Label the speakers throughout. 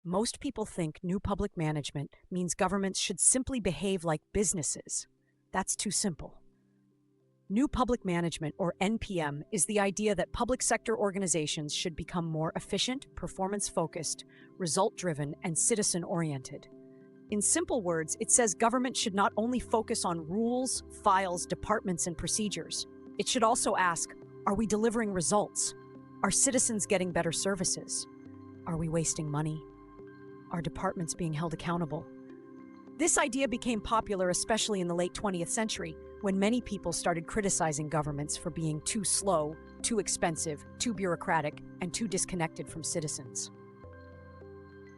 Speaker 1: Most people think new public management means governments should simply behave like businesses. That's too simple. New public management, or NPM, is the idea that public sector organizations should become more efficient, performance-focused, result-driven, and citizen-oriented. In simple words, it says government should not only focus on rules, files, departments, and procedures. It should also ask, are we delivering results? Are citizens getting better services? Are we wasting money? Are departments being held accountable? This idea became popular especially in the late 20th century, when many people started criticizing governments for being too slow, too expensive, too bureaucratic, and too disconnected from citizens.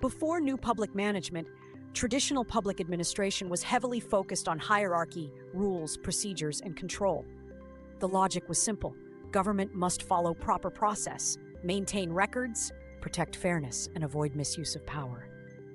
Speaker 1: Before new public management, traditional public administration was heavily focused on hierarchy, rules, procedures, and control. The logic was simple. Government must follow proper process, maintain records, protect fairness, and avoid misuse of power.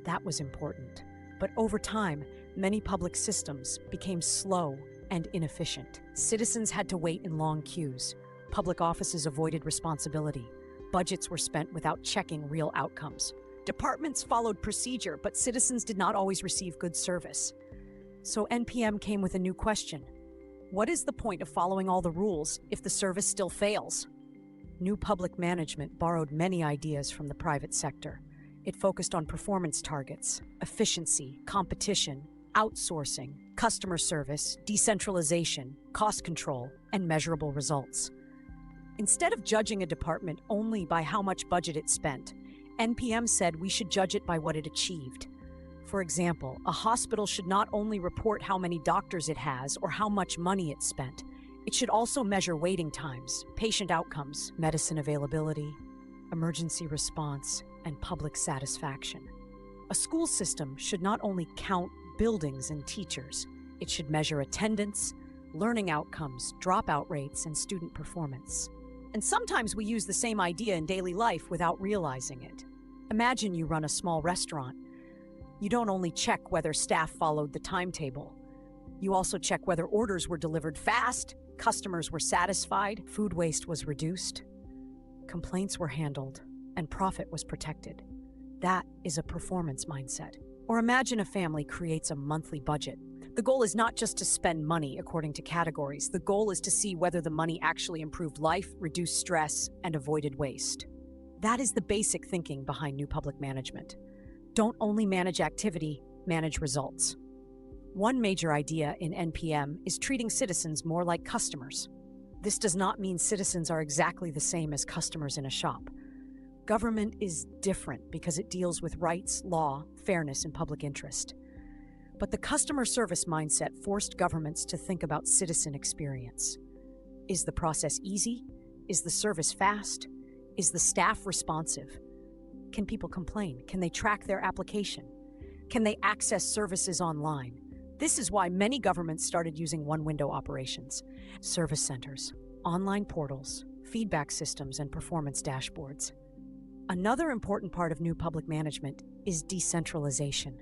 Speaker 1: That was important. But over time, many public systems became slow and inefficient. Citizens had to wait in long queues. Public offices avoided responsibility. Budgets were spent without checking real outcomes. Departments followed procedure, but citizens did not always receive good service. So NPM came with a new question. What is the point of following all the rules if the service still fails? New public management borrowed many ideas from the private sector. It focused on performance targets, efficiency, competition, outsourcing, customer service, decentralization, cost control, and measurable results. Instead of judging a department only by how much budget it spent, NPM said we should judge it by what it achieved. For example, a hospital should not only report how many doctors it has or how much money it spent, it should also measure waiting times, patient outcomes, medicine availability, emergency response, and public satisfaction. A school system should not only count buildings and teachers, it should measure attendance, learning outcomes, dropout rates, and student performance. And sometimes we use the same idea in daily life without realizing it. Imagine you run a small restaurant. You don't only check whether staff followed the timetable. You also check whether orders were delivered fast, customers were satisfied, food waste was reduced, complaints were handled, and profit was protected. That is a performance mindset. Or imagine a family creates a monthly budget. The goal is not just to spend money according to categories. The goal is to see whether the money actually improved life, reduced stress, and avoided waste. That is the basic thinking behind new public management. Don't only manage activity, manage results. One major idea in NPM is treating citizens more like customers. This does not mean citizens are exactly the same as customers in a shop. Government is different because it deals with rights, law, fairness, and public interest. But the customer service mindset forced governments to think about citizen experience. Is the process easy? Is the service fast? Is the staff responsive? Can people complain? Can they track their application? Can they access services online? This is why many governments started using one-window operations, service centers, online portals, feedback systems, and performance dashboards. Another important part of new public management is decentralization.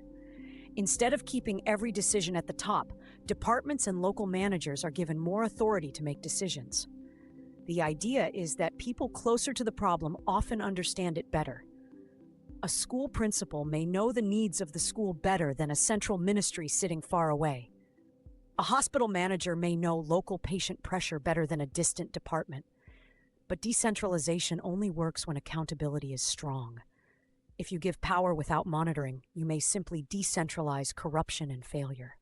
Speaker 1: Instead of keeping every decision at the top, departments and local managers are given more authority to make decisions. The idea is that people closer to the problem often understand it better. A school principal may know the needs of the school better than a central ministry sitting far away. A hospital manager may know local patient pressure better than a distant department. But decentralization only works when accountability is strong. If you give power without monitoring, you may simply decentralize corruption and failure.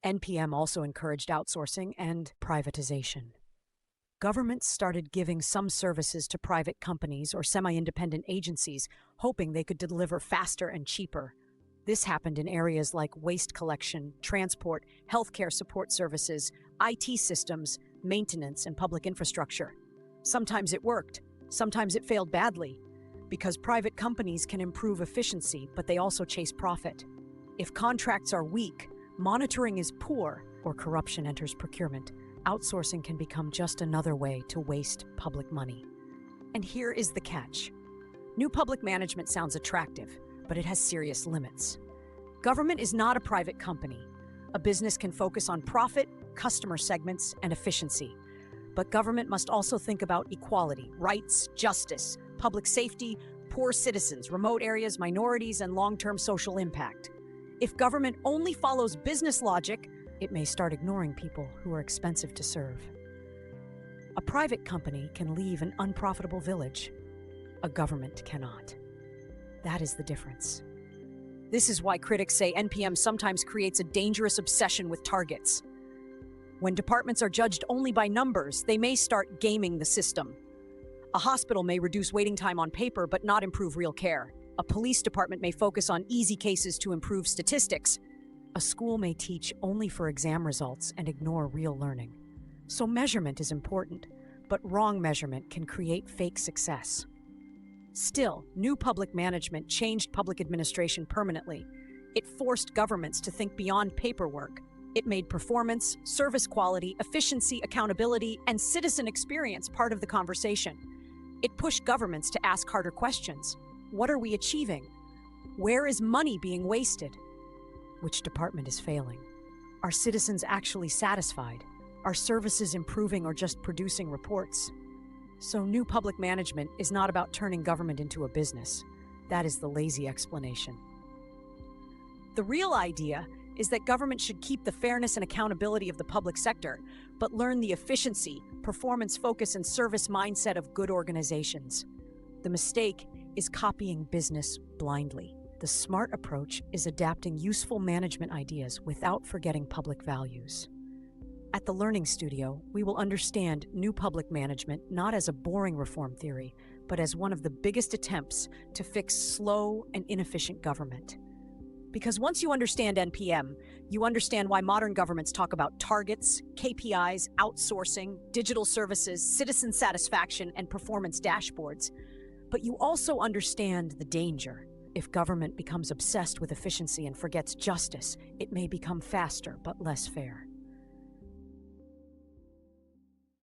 Speaker 1: NPM also encouraged outsourcing and privatization. Governments started giving some services to private companies or semi-independent agencies, hoping they could deliver faster and cheaper. This happened in areas like waste collection, transport, healthcare support services, IT systems, maintenance, and public infrastructure. Sometimes it worked, sometimes it failed badly, because private companies can improve efficiency, but they also chase profit. If contracts are weak, monitoring is poor, or corruption enters procurement, outsourcing can become just another way to waste public money. And here is the catch. New public management sounds attractive, but it has serious limits. Government is not a private company. A business can focus on profit, customer segments, and efficiency. But government must also think about equality, rights, justice, public safety, poor citizens, remote areas, minorities, and long-term social impact. If government only follows business logic, it may start ignoring people who are expensive to serve. A private company can leave an unprofitable village. A government cannot. That is the difference. This is why critics say NPM sometimes creates a dangerous obsession with targets. When departments are judged only by numbers, they may start gaming the system. A hospital may reduce waiting time on paper but not improve real care. A police department may focus on easy cases to improve statistics. A school may teach only for exam results and ignore real learning. So measurement is important, but wrong measurement can create fake success. Still, new public management changed public administration permanently. It forced governments to think beyond paperwork. It made performance, service quality, efficiency, accountability, and citizen experience part of the conversation. It pushed governments to ask harder questions. What are we achieving? Where is money being wasted? Which department is failing? Are citizens actually satisfied? Are services improving or just producing reports? So new public management is not about turning government into a business. That is the lazy explanation. The real idea is that government should keep the fairness and accountability of the public sector, but learn the efficiency, performance focus, and service mindset of good organizations. The mistake is copying business blindly. The smart approach is adapting useful management ideas without forgetting public values. At the Learning Studio, we will understand new public management not as a boring reform theory, but as one of the biggest attempts to fix slow and inefficient government. Because once you understand NPM, you understand why modern governments talk about targets, KPIs, outsourcing, digital services, citizen satisfaction, and performance dashboards. But you also understand the danger. If government becomes obsessed with efficiency and forgets justice, it may become faster but less fair.